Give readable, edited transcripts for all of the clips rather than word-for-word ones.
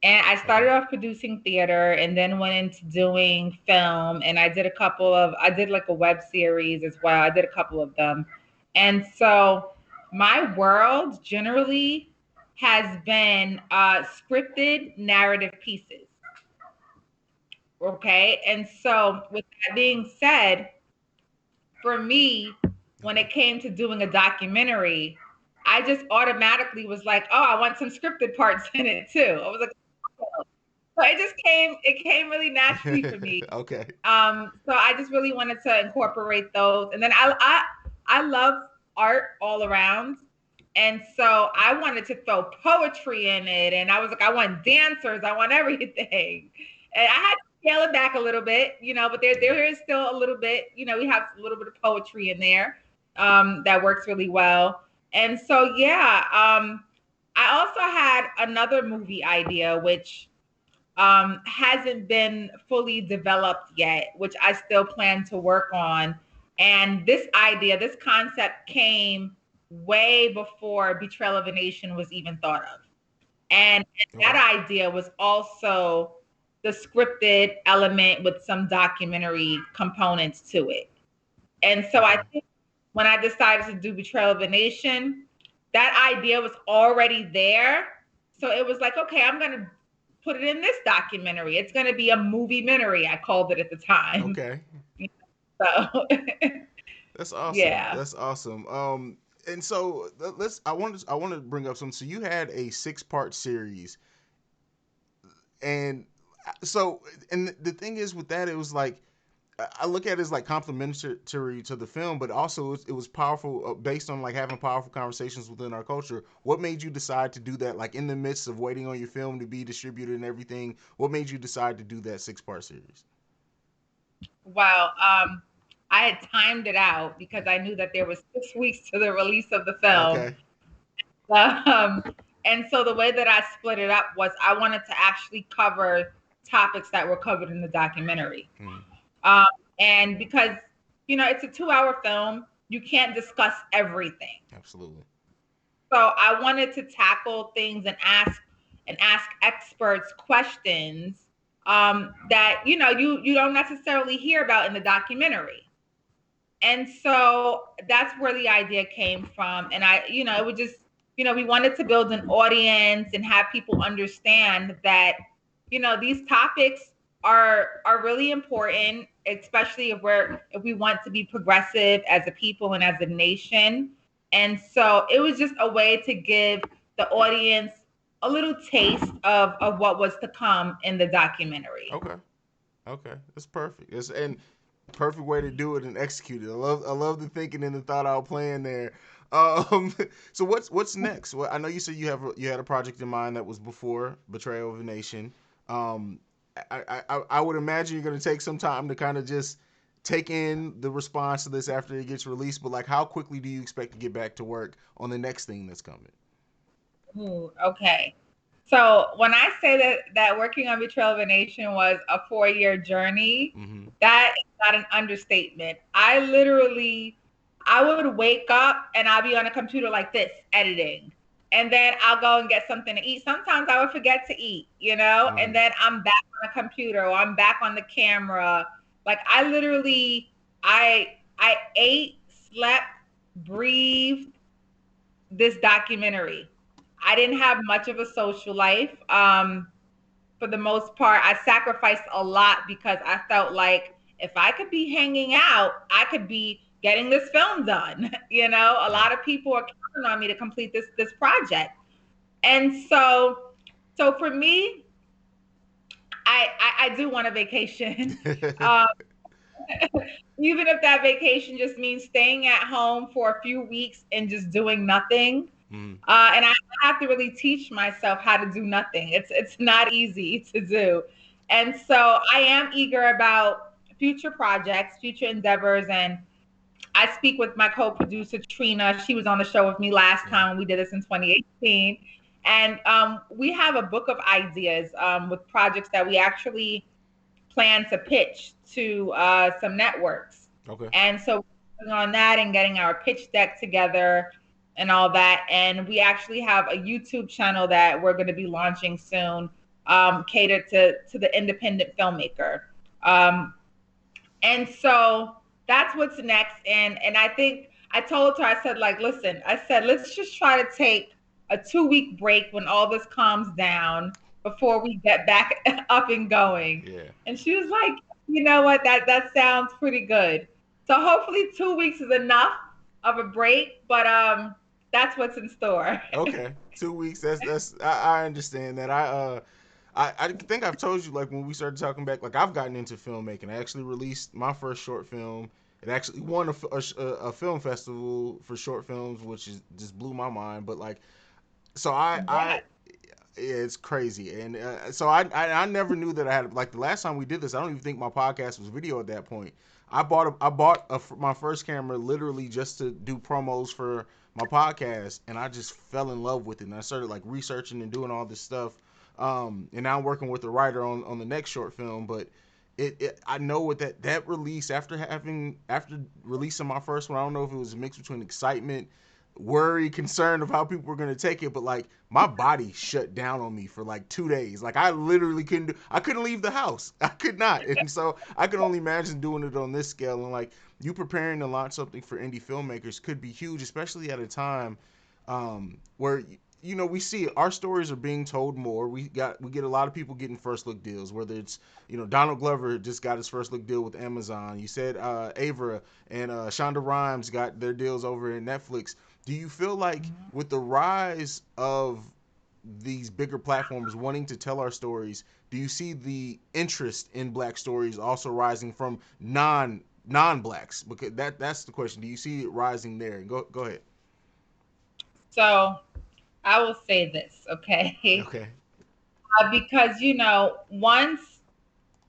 And I Okay. started off producing theater and then went into doing film. And I did like a web series as well. I did a couple of them. And so my world generally has been scripted narrative pieces. Okay. And so, with that being said, for me, when Okay. it came to doing a documentary, I just automatically was like, oh, I want some scripted parts in it too. I was like, oh. So it came really naturally for me. Okay. So I just really wanted to incorporate those, and then I love art all around, and so I wanted to throw poetry in it, and I was like, I want dancers, I want everything, and I had to scale it back a little bit, but there is still a little bit, we have a little bit of poetry in there, that works really well, and so yeah, I also had another movie idea, which hasn't been fully developed yet, which I still plan to work on. And this concept came way before Betrayal of a Nation was even thought of. And Okay. that idea was also the scripted element with some documentary components to it. And so I Okay. think when I decided to do Betrayal of a Nation, that idea was already there. So it was like, okay, I'm going to put it in this documentary. It's going to be a movie-mentary, I called it at the time. Okay. So, That's awesome. yeah. That's awesome. And so let's. I want to bring up something. So you had a 6-part series, and so and the thing is with that, it was like I look at it as like complimentary to the film, but also it was powerful based on like having powerful conversations within our culture. What made you decide to do that? Like in the midst of waiting on your film to be distributed and everything, what made you decide to do that 6-part series? Well, I had timed it out because I knew that there was 6 weeks to the release of the film. Okay. Um, and so the way that I split it up was I wanted to actually cover topics that were covered in the documentary. Hmm. Um, and because, it's a 2 hour film, you can't discuss everything. Absolutely. So I wanted to tackle things and ask experts questions, that you don't necessarily hear about in the documentary. And so that's where the idea came from. And it would just, we wanted to build an audience and have people understand that, these topics are really important, especially if we want to be progressive as a people and as a nation. And so it was just a way to give the audience a little taste of what was to come in the documentary. Okay. Okay. That's perfect. It's and perfect way to do it and execute it. I love the thinking and the thought out plan there. Um, so what's next? Well, I know you said you had a project in mind that was before Betrayal of a Nation. Um, I would imagine you're going to take some time to kind of just take in the response to this after it gets released. But like, how quickly do you expect to get back to work on the next thing that's coming? Ooh, okay. So when I say that working on Betrayal of a Nation was a 4 year journey, Mm-hmm. that is not an understatement. I would wake up and I'll be on a computer like this editing, and then I'll go and get something to eat. Sometimes I would forget to eat, and Mm-hmm. then I'm back on the computer or I'm back on the camera. Like I ate, slept, breathed this documentary. I didn't have much of a social life. For the most part, I sacrificed a lot because I felt like if I could be hanging out, I could be getting this film done. A Yeah. lot of people are counting on me to complete this project, and so for me, I do want a vacation. um, Even if that vacation just means staying at home for a few weeks and just doing nothing. Mm-hmm. And I have to really teach myself how to do nothing. It's not easy to do, and so I am eager about future projects, future endeavors, and I speak with my co-producer Trina. She was on the show with me last Yeah. time. We did this in 2018, and we have a book of ideas, with projects that we actually plan to pitch to some networks. Okay. And so we're working on that and getting our pitch deck together and all that. And we actually have a YouTube channel that we're going to be launching soon, catered to the independent filmmaker. Um, and so that's what's next. And I think I told her, I said, like, listen, I said, let's just try to take a 2 week break when all this calms down before we get back up and going. Yeah. And she was like, you know what, that sounds pretty good. So hopefully 2 weeks is enough of a break, but that's what's in store. Okay, 2 weeks. I understand that. I think I've told you, like, when we started talking back, like, I've gotten into filmmaking. I actually released my first short film. It actually won a film festival for short films, which is just blew my mind. But like, so I Congrats. yeah, it's crazy. And so I never knew that I had, like, the last time we did this. I don't even think my podcast was video at that point. My first camera literally just to do promos for my podcast, and I just fell in love with it. And I started, like, researching and doing all this stuff. And now I'm working with the writer on the next short film. But I know what that release, after releasing my first one, I don't know if it was a mix between excitement, worry, concern of how people were gonna take it, but like, my body shut down on me for like 2 days. Like, I literally I couldn't leave the house. I could not. And so I could only imagine doing it on this scale. And like, you preparing to launch something for indie filmmakers could be huge, especially at a time where, we see our stories are being told more. We get a lot of people getting first look deals, whether it's, Donald Glover just got his first look deal with Amazon. You said Avra and Shonda Rhimes got their deals over in Netflix. Do you feel like, with the rise of these bigger platforms wanting to tell our stories, do you see the interest in black stories also rising from non blacks? Because that's the question. Do you see it rising there? Go ahead. So I will say this, okay? Okay. Because once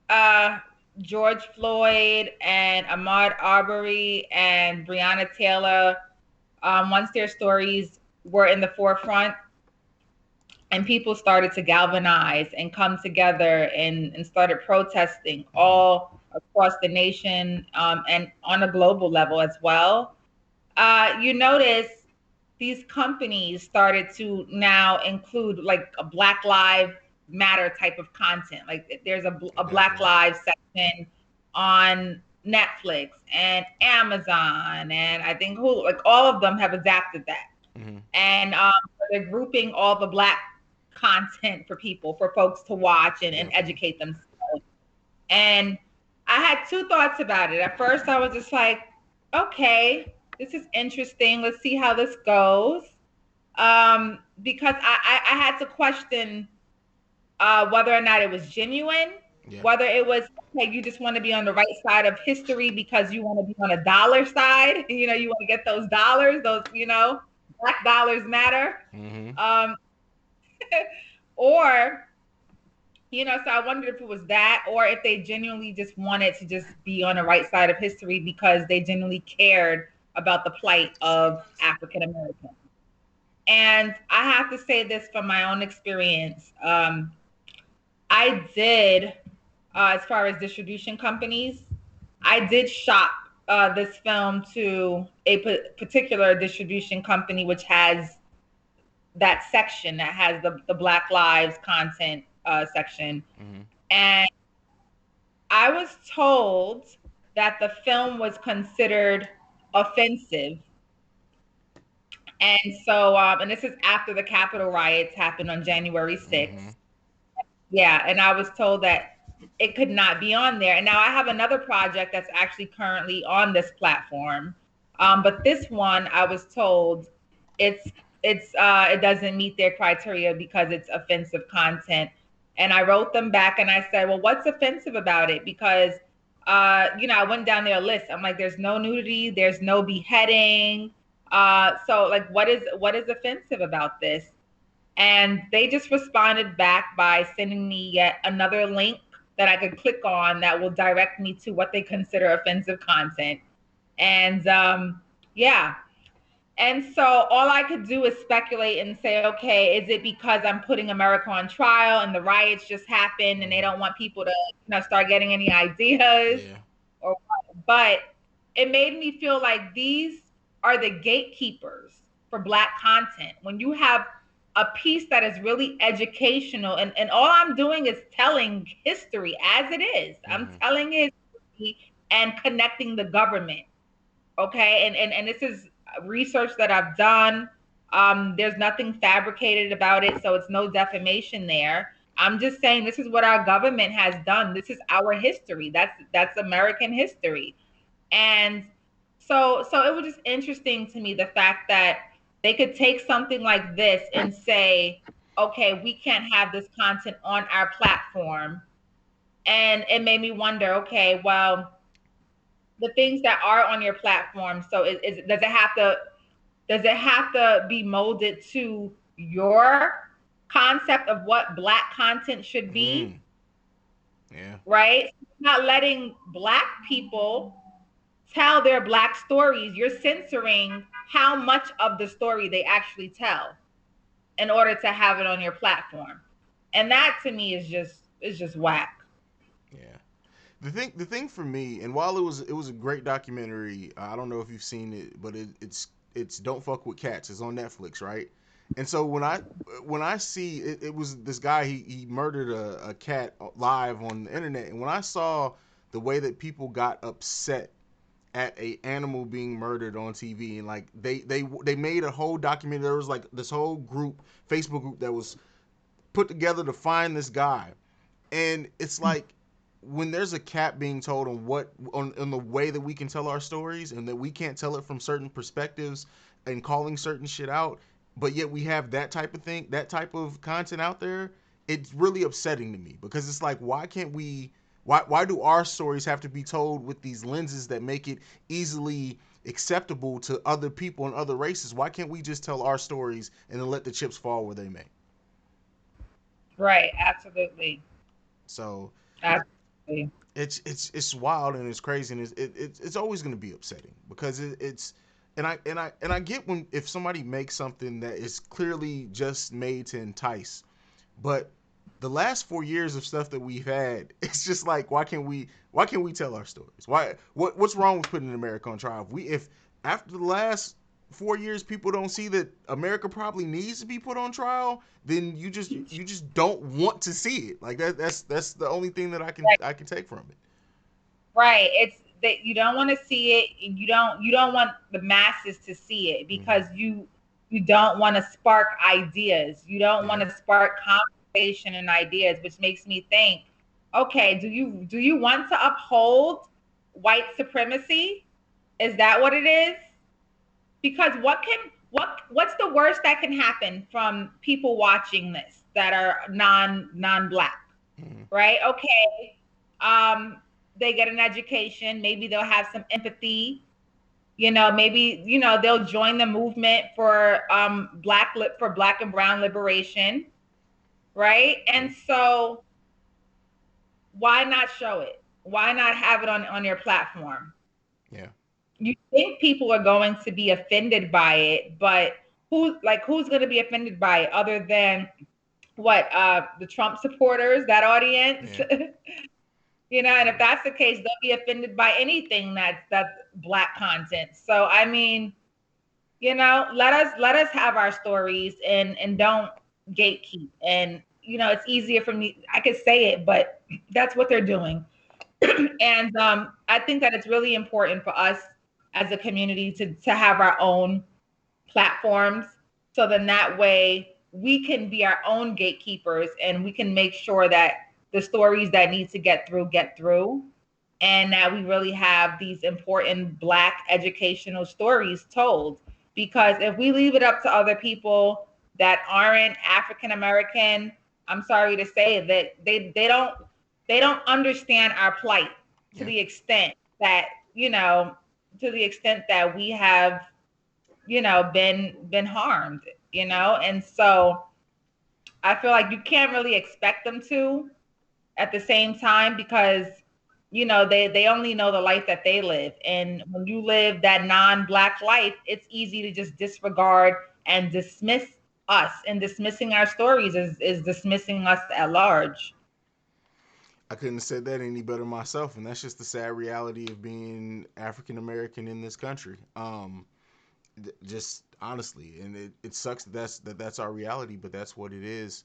uh, George Floyd and Ahmaud Arbery and Breonna Taylor, once their stories were in the forefront and people started to galvanize and come together and started protesting Mm-hmm. all across the nation, and on a global level as well, you notice these companies started to now include like a Black Lives Matter type of content. Like, there's a Black Definitely. Lives section on Netflix and Amazon, and I think Hulu. Like, all of them have adapted that, Mm-hmm. and they're grouping all the Black content for people, for folks to watch and Definitely. educate themselves. And I had two thoughts about it. At first, I was just like, okay, this is interesting. Let's see how this goes. Because I had to question whether or not it was genuine, Yeah. whether it was, okay, you just want to be on the right side of history because you want to be on a dollar side. You want to get those dollars, black dollars matter. Mm-hmm. Um, or so I wondered if it was that, or if they genuinely just wanted to just be on the right side of history because they genuinely cared about the plight of African Americans. And I have to say this from my own experience. I did, as far as distribution companies, I did shop this film to a particular distribution company, which has that section that has the Black Lives content section. Mm-hmm. And I was told that the film was considered offensive. And so, and this is after the Capitol riots happened on January Mm-hmm. 6th. Yeah. And I was told that it could not be on there. And now I have another project that's actually currently on this platform. But this one, I was told it's it doesn't meet their criteria because it's offensive content. And I wrote them back and I said, well, what's offensive about it? Because I went down their list. I'm like, there's no nudity, there's no beheading. So like, what is offensive about this? And they just responded back by sending me yet another link that I could click on that will direct me to what they consider offensive content. And yeah. And so all I could do is speculate and say, okay, is it because I'm putting America on trial and the riots just happened and they Mm-hmm. don't want people to start getting any ideas? Yeah. Or what? But it made me feel like these are the gatekeepers for Black content. When you have a piece that is really educational, and all I'm doing is telling history as it is. I'm Mm-hmm. telling history and connecting the government. Okay, and this is research that I've done. There's nothing fabricated about it, so it's no defamation there. I'm just saying this is what our government has done. This is our history. That's American history. And so it was just interesting to me, the fact that they could take something like this and say, okay, we can't have this content on our platform. And it made me wonder, okay, well, the things that are on your platform, so does it have to be molded to your concept of what Black content should be? Mm. Yeah. Right? Not letting Black people tell their Black stories. You're censoring how much of the story they actually tell in order to have it on your platform. And that to me is just whack. Yeah. The thing for me, and while it was a great documentary, I don't know if you've seen it, but it's Don't Fuck with Cats. It's on Netflix, right? And so when I see it, it was this guy, he murdered a cat live on the internet, and when I saw the way that people got upset at a animal being murdered on TV, and like they made a whole documentary. There was like this whole group, Facebook group, that was put together to find this guy, and it's like when there's a cap being told on on the way that we can tell our stories, and that we can't tell it from certain perspectives and calling certain shit out, but yet we have that type of content out there. It's really upsetting to me, because it's like, why can't we, why do our stories have to be told with these lenses that make it easily acceptable to other people and other races? Why can't we just tell our stories and then let the chips fall where they may? Right, absolutely. So Absolutely. it's wild, and it's crazy, and it's always going to be upsetting, because it's and I get when, if somebody makes something that is clearly just made to entice, but the last 4 years of stuff that we've had, it's just like, why can't we tell our stories? What's wrong with putting America on trial? If after the last 4 years people don't see that America probably needs to be put on trial, then you just don't want to see it. Like that's the only thing that I can take from it. Right. It's that you don't want to see it, and you don't want the masses to see it, Hmm. because you don't want to spark ideas. You don't Yeah. want to spark conversation and ideas, which makes me think, okay, do you want to uphold white supremacy? Is that what it is? Because what's the worst that can happen from people watching this that are non-black? Hmm. Right? Okay. They get an education, maybe they'll have some empathy, maybe they'll join the movement for black and brown liberation, right? Yeah. And so why not show it? Why not have it on your platform? Yeah. You think people are going to be offended by it, but who's going to be offended by it other than what, the Trump supporters, that audience? Yeah. And if Yeah. that's the case, they'll be offended by anything that's black content. So I mean, let us have our stories, and don't gatekeep. And it's easier for me. I could say it, but that's what they're doing. And I think that it's really important for us as a community to have our own platforms, so then that way we can be our own gatekeepers, and we can make sure that the stories that need to get through, and that we really have these important black educational stories told. Because if we leave it up to other people that aren't African American, I'm sorry to say that they don't understand our plight to Yeah. the extent that you know to the extent that we have been harmed. And so I feel like you can't really expect them to at the same time, because they only know the life that they live, and when you live that non-black life, it's easy to just disregard and dismiss us, and dismissing our stories is dismissing us at large. I couldn't have said that any better myself, and that's just the sad reality of being African American in this country. just honestly, and it sucks that that's our reality, but that's what it is.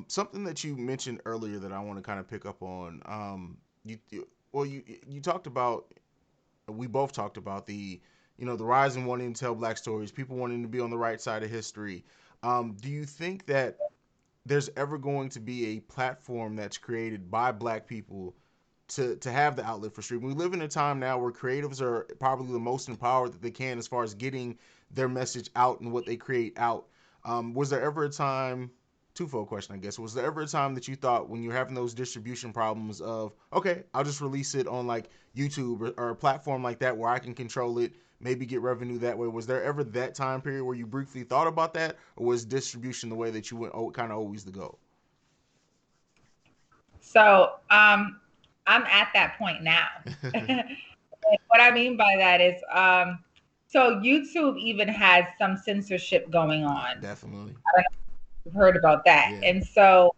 Something that you mentioned earlier that I want to kind of pick up on. Well, you talked about, we both talked about the, the rise in wanting to tell black stories, people wanting to be on the right side of history. Do you think that there's ever going to be a platform that's created by black people to have the outlet for streaming? We live in a time now where creatives are probably the most empowered that they can as far as getting their message out and what they create out. Was there ever a time, twofold question, I guess, was there ever a time that you thought when you're having those distribution problems of, okay, I'll just release it on like YouTube or a platform like that where I can control it, maybe get revenue that way? Was there ever that time period where you briefly thought about that, or was distribution the way that you went, kind of always the goal? So I'm at that point now. What I mean by that is, so YouTube even has some censorship going on. Definitely. I don't know if you've heard about that. Yeah. And so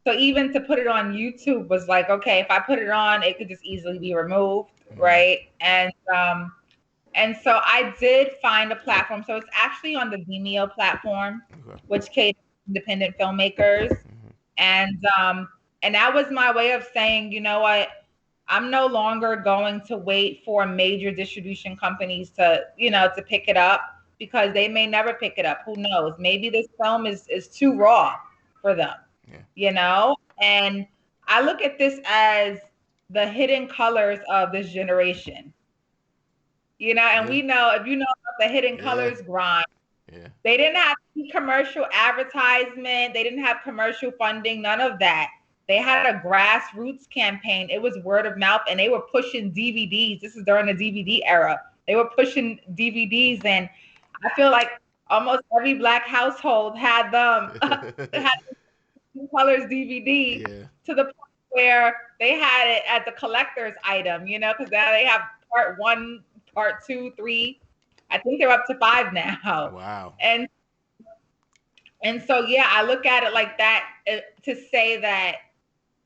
even to put it on YouTube was like, okay, if I put it on, it could just easily be removed, right? And so I did find a platform. So it's actually on the Vimeo platform, Okay. which caters to independent filmmakers. And that was my way of saying, you know what, I'm no longer going to wait for major distribution companies to, to pick it up, because they may never pick it up. Who knows? Maybe this film is too raw for them, And I look at this as the hidden colors of this generation, and we know, if you know about the hidden colors grind, they didn't have commercial advertisement. They didn't have commercial funding, none of that. They had a grassroots campaign. It was word of mouth, and they were pushing DVDs. This is during the DVD era. They were pushing DVDs, and I feel like almost every black household had them, had Colors DVD, to the point where they had it as a collector's item, because now they have part 1, part 2, 3. I think they're up to 5 now. Wow. And so, yeah, I look at it like that, to say that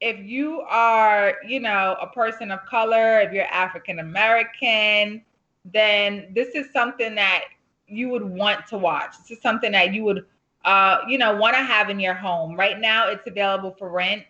if you are, a person of color, if you're African American, then this is something that you would want to watch. This is something that you would, want to have in your home. Right now, it's available for rent.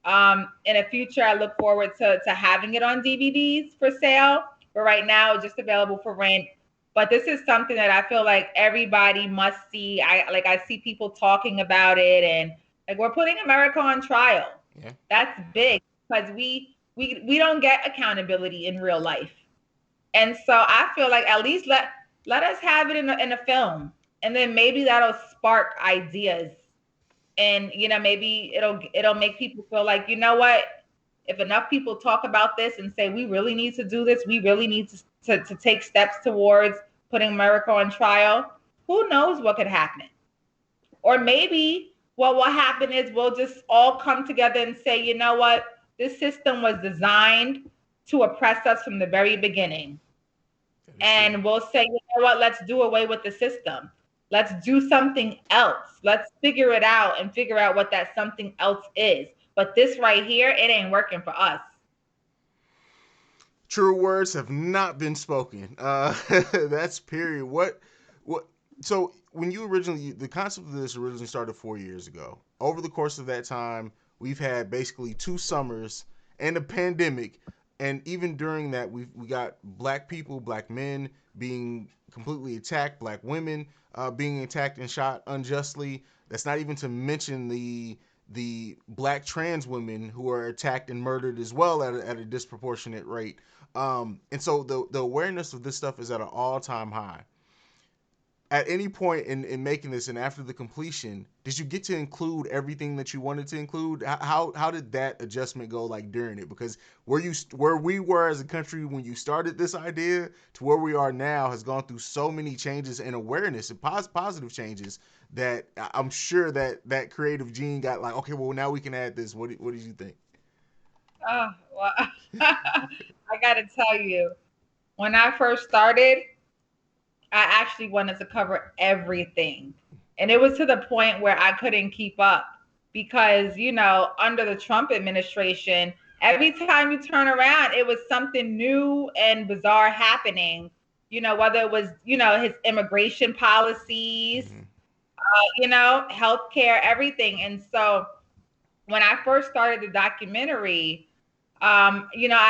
In the future, I look forward to having it on DVDs for sale. But right now, it's just available for rent. But this is something that I feel like everybody must see. I see people talking about it, and like, we're putting America on trial. Yeah. That's big, because we don't get accountability in real life. And so I feel like at least let us have it in a film, and then maybe that'll spark ideas, and maybe it'll make people feel like, you know what, if enough people talk about this and say we really need to do this, we really need to take steps towards putting America on trial, who knows what could happen. Or maybe what will happen is we'll just all come together and say, you know what, this system was designed to oppress us from the very beginning. And we'll say, you know what, let's do away with the system. Let's do something else. Let's figure it out and figure out what that something else is. But this right here, it ain't working for us. True words have not been spoken. That's period. What? So when you originally, the concept of this originally started 4 years ago. Over the course of that time, we've had basically 2 summers and a pandemic. And even during that, we got black people, black men being completely attacked, black women being attacked and shot unjustly. That's not even to mention the black trans women who are attacked and murdered as well at a disproportionate rate. And so the awareness of this stuff is at an all-time high. At any point in making this and after the completion, did you get to include everything that you wanted to include? How did that adjustment go, like, during it? Because where we were as a country when you started this idea to where we are now has gone through so many changes and awareness and positive changes that I'm sure that creative gene got like, okay, well, now we can add this. What did you think? Oh, well, I got to tell you, when I first started, I actually wanted to cover everything. And it was to the point where I couldn't keep up, because, under the Trump administration, every time you turn around, it was something new and bizarre happening, whether it was, his immigration policies, Mm-hmm. healthcare, everything. And so when I first started the documentary, I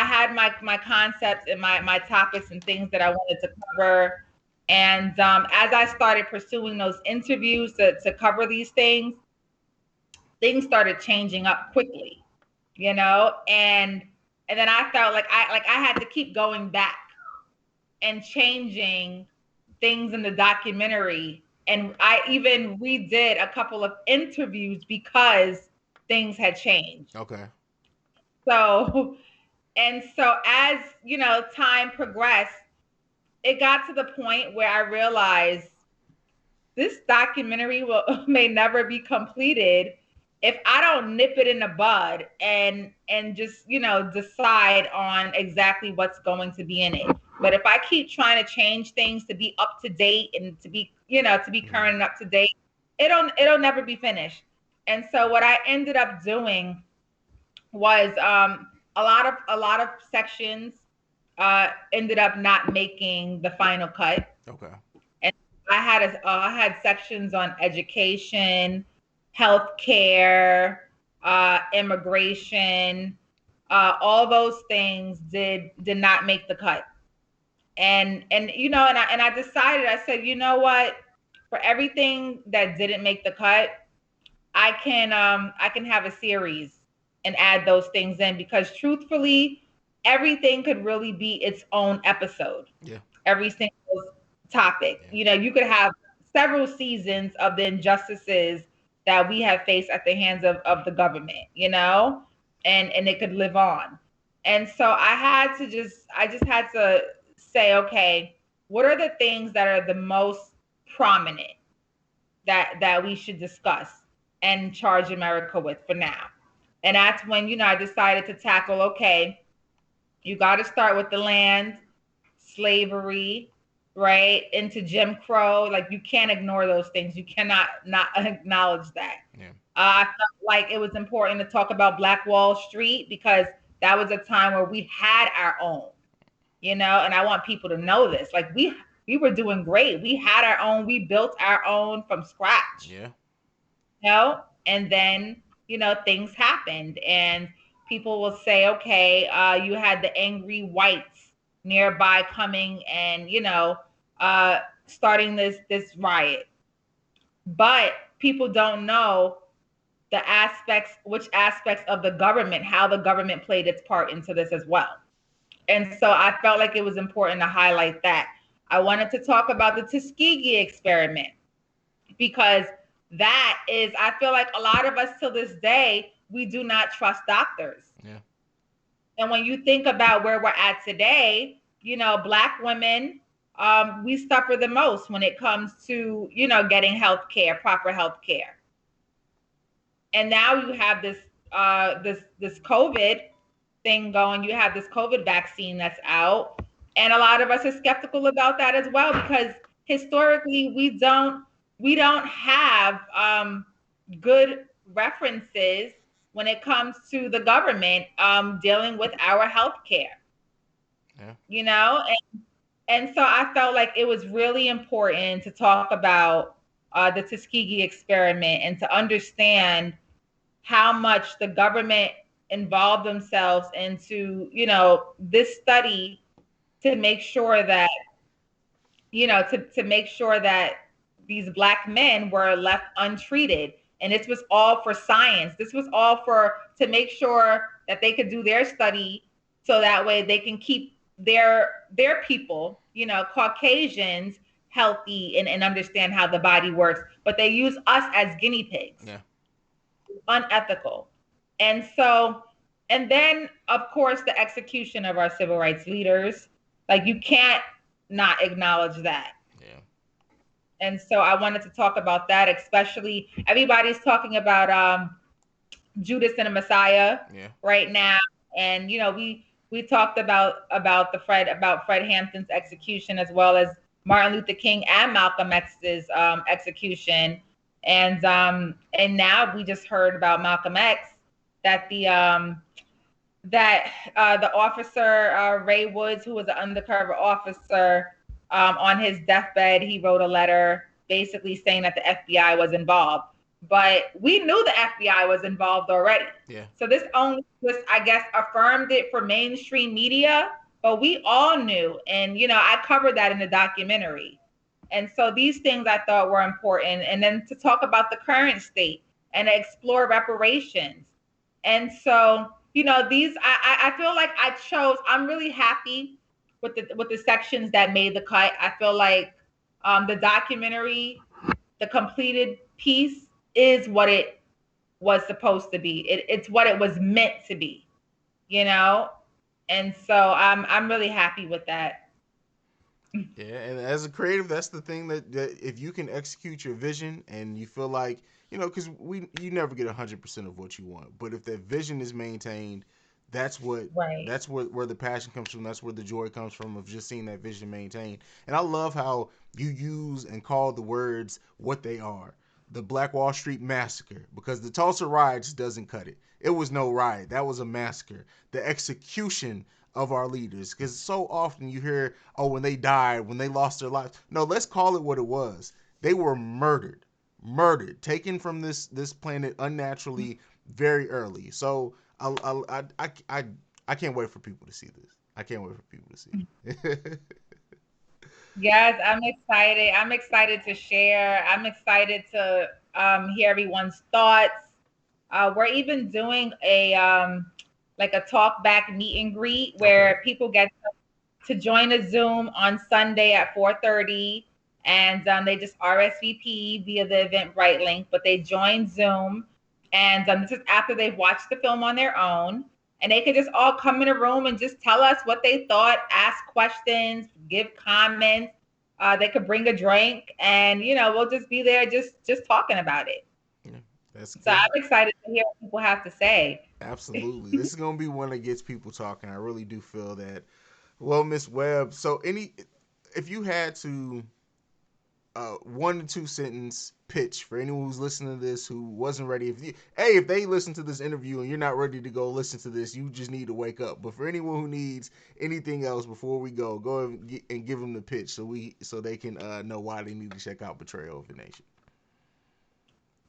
had my concepts and my topics and things that I wanted to cover. And as I started pursuing those interviews to cover these things started changing up quickly, and then I felt like I had to keep going back and changing things in the documentary. And I even redid a couple of interviews because things had changed. Okay. So, and so as, time progressed, it got to the point where I realized this documentary may never be completed if I don't nip it in the bud and just, decide on exactly what's going to be in it. But if I keep trying to change things to be up to date and to be, to be current and up to date, it'll never be finished. And so what I ended up doing was a lot of sections ended up not making the final cut. Okay. And I had sections on education, healthcare, immigration, all those things did not make the cut. And and I decided, I said, you know what, for everything that didn't make the cut, I can have a series and add those things in, because truthfully, everything could really be its own episode. Yeah. Every single topic. Yeah. You could have several seasons of the injustices that we have faced at the hands of the government, and it could live on. And so I just had to say, okay, what are the things that are the most prominent that we should discuss and charge America with for now? And that's when, I decided to tackle, okay, you got to start with the land, slavery, right, into Jim Crow. Like, you can't ignore those things. You cannot not acknowledge that. Yeah. I felt like it was important to talk about Black Wall Street, because that was a time where we had our own, and I want people to know this. Like, we were doing great. We had our own. We built our own from scratch. Yeah. And then, things happened, and people will say, okay, you had the angry whites nearby coming and, starting this riot. But people don't know which aspects of the government, how the government played its part into this as well. And so I felt like it was important to highlight that. I wanted to talk about the Tuskegee Experiment, because that is, I feel like a lot of us till this day, we do not trust doctors. Yeah. And when you think about where we're at today, Black women, we suffer the most when it comes to, getting health care, proper health care. And now you have this COVID thing going. You have this COVID vaccine that's out. And a lot of us are skeptical about that as well, because historically we don't have good references when it comes to the government dealing with our health care. Yeah. And so I felt like it was really important to talk about the Tuskegee Experiment and to understand how much the government involved themselves into, this study to make sure that, to make sure that these Black men were left untreated. And this was all for science. This was all to make sure that they could do their study, so that way they can keep their people, Caucasians, healthy and understand how the body works. But they use us as guinea pigs. Yeah. Unethical. And so, and then of course the execution of our civil rights leaders. Like, you can't not acknowledge that. Yeah. And so I wanted to talk about that, especially everybody's talking about Judas and the Messiah right now. And we talked about Fred Hampton's execution, as well as Martin Luther King and Malcolm X's execution. And now we just heard about Malcolm X, that the officer Ray Woods, who was an undercover officer, on his deathbed, he wrote a letter basically saying that the FBI was involved. But we knew the FBI was involved already. Yeah. So this only just, I guess, affirmed it for mainstream media, but we all knew. And, I covered that in the documentary. And so these things I thought were important. And then to talk about the current state and explore reparations. And so, these, I feel like I'm really happy with the sections that made the cut. I feel like the documentary, the completed piece, is what it was supposed to be. It's what it was meant to be, and so I'm really happy with that. Yeah, and as a creative, that's the thing that if you can execute your vision and you feel like, because you never get 100% of what you want, but if that vision is maintained, that's what Right. that's where the passion comes from. That's where the joy comes from of just seeing that vision maintained. And I love how you use and call the words what they are. The Black Wall Street Massacre, because the Tulsa riots doesn't cut it. It was no riot. That was a massacre. The execution of our leaders, because so often you hear, oh, when they died, when they lost their lives. No, let's call it what it was. They were murdered, taken from this planet unnaturally very early. So I can't wait for people to see this. I can't wait for people to see it. Yes, I'm excited. I'm excited to share. I'm excited to hear everyone's thoughts. We're even doing a like a talk back meet and greet Okay. where people get to join a Zoom on Sunday at 4:30, and they just RSVP via the Eventbrite link. But they join Zoom, and this is after they've watched the film on their own, and they could just all come in a room and just tell us what they thought, ask questions, give comments. They could bring a drink, and we'll just be there, just talking about it. Yeah, that's So I'm good. excited to hear what people have to say. Absolutely. This is gonna be one that gets people talking. I really do feel that. Well, Miss Webb, so if you had to 1 to 2 sentence pitch for anyone who's listening to this who wasn't ready. If they listen to this interview and you're not ready to go listen to this, you just need to wake up. But for anyone who needs anything else before we go and give them the pitch so they can know why they need to check out Betrayal of a Nation.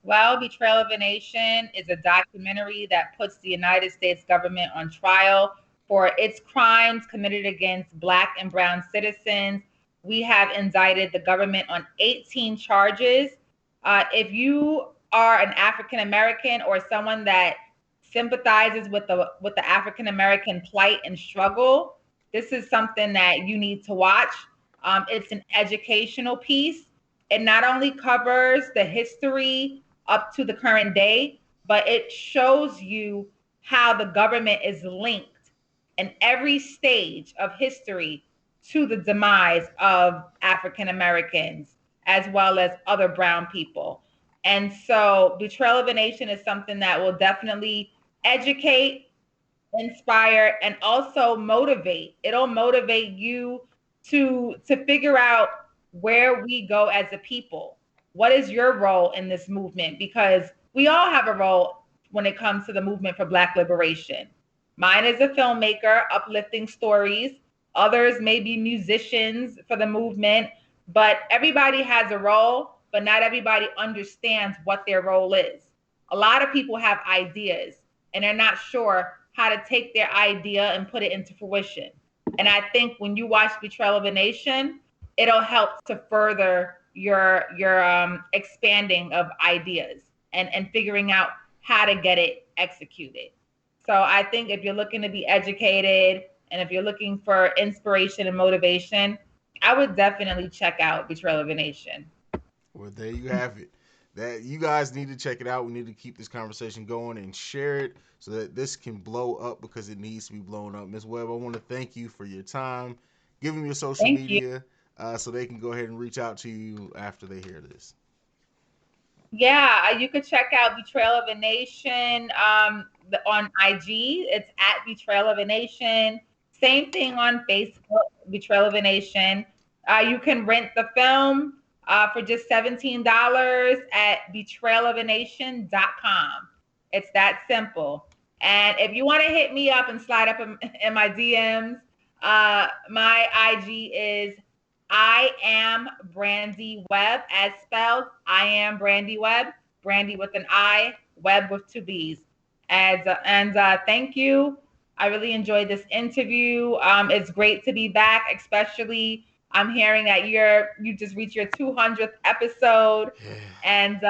Well, Betrayal of a Nation is a documentary that puts the United States government on trial for its crimes committed against Black and Brown citizens. We have indicted the government on 18 charges. If you are an African American or someone that sympathizes with the African American plight and struggle, this is something that you need to watch. It's an educational piece. It not only covers the history up to the current day, but it shows you how the government is linked in every stage of history to the demise of African Americans as well as other brown people. And so Betrayal of a Nation is something that will definitely educate, inspire, and also motivate. It'll motivate you to figure out where we go as a people. What is your role in this movement? Because we all have a role when it comes to the movement for Black liberation. Mine is a filmmaker, uplifting stories. Others may be musicians for the movement, but everybody has a role, but not everybody understands what their role is. A lot of people have ideas and they're not sure how to take their idea and put it into fruition. And I think when you watch Betrayal of a Nation, it'll help to further your expanding of ideas and figuring out how to get it executed. So I think if you're looking to be educated and if you're looking for inspiration and motivation, I would definitely check out Betrayal of a Nation. Well, there you have it. That you guys need to check it out. We need to keep this conversation going and share it so that this can blow up because it needs to be blown up. Ms. Webb, I want to thank you for your time. Give them your social Thank you. media so they can go ahead and reach out to you after they hear this. Yeah, you could check out Betrayal of a Nation on IG. It's at Betrayal of a Nation. Same thing on Facebook, Betrayal of a Nation. You can rent the film for just $17 at betrayalofanation.com. It's that simple. And if you want to hit me up and slide up in my DMs, my IG is I am Brandi Webb, as spelled. I am Brandi Webb. Brandi with an I, Webb with two B's. And thank you. I really enjoyed this interview. It's great to be back, especially I'm hearing that you just reached your 200th episode, Yeah. and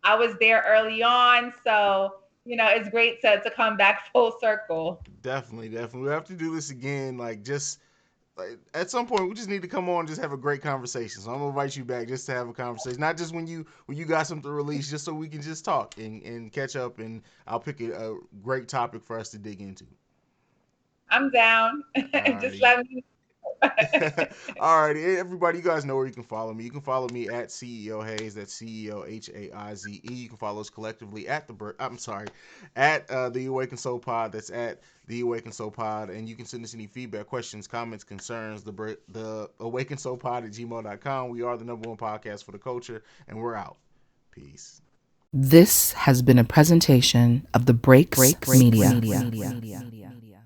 I was there early on, so it's great to come back full circle. Definitely, definitely. We have to do this again. Like, just like, at some point, we just need to come on and just have a great conversation. So I'm gonna invite you back just to have a conversation, not just when you got something to release, just so we can just talk and catch up. And I'll pick a great topic for us to dig into. I'm down. Just Alrighty. let me know. Alrighty, hey, everybody, you guys know where you can follow me. You can follow me at CEO Haize. That's CEOHAIZE. You can follow us collectively at the Awakened Soul Pod. That's at the Awakened Soul Pod. And you can send us any feedback, questions, comments, concerns. The Awakened Soul Pod at gmail.com. We are the number one podcast for the culture, and we're out. Peace. This has been a presentation of the Breaks Media.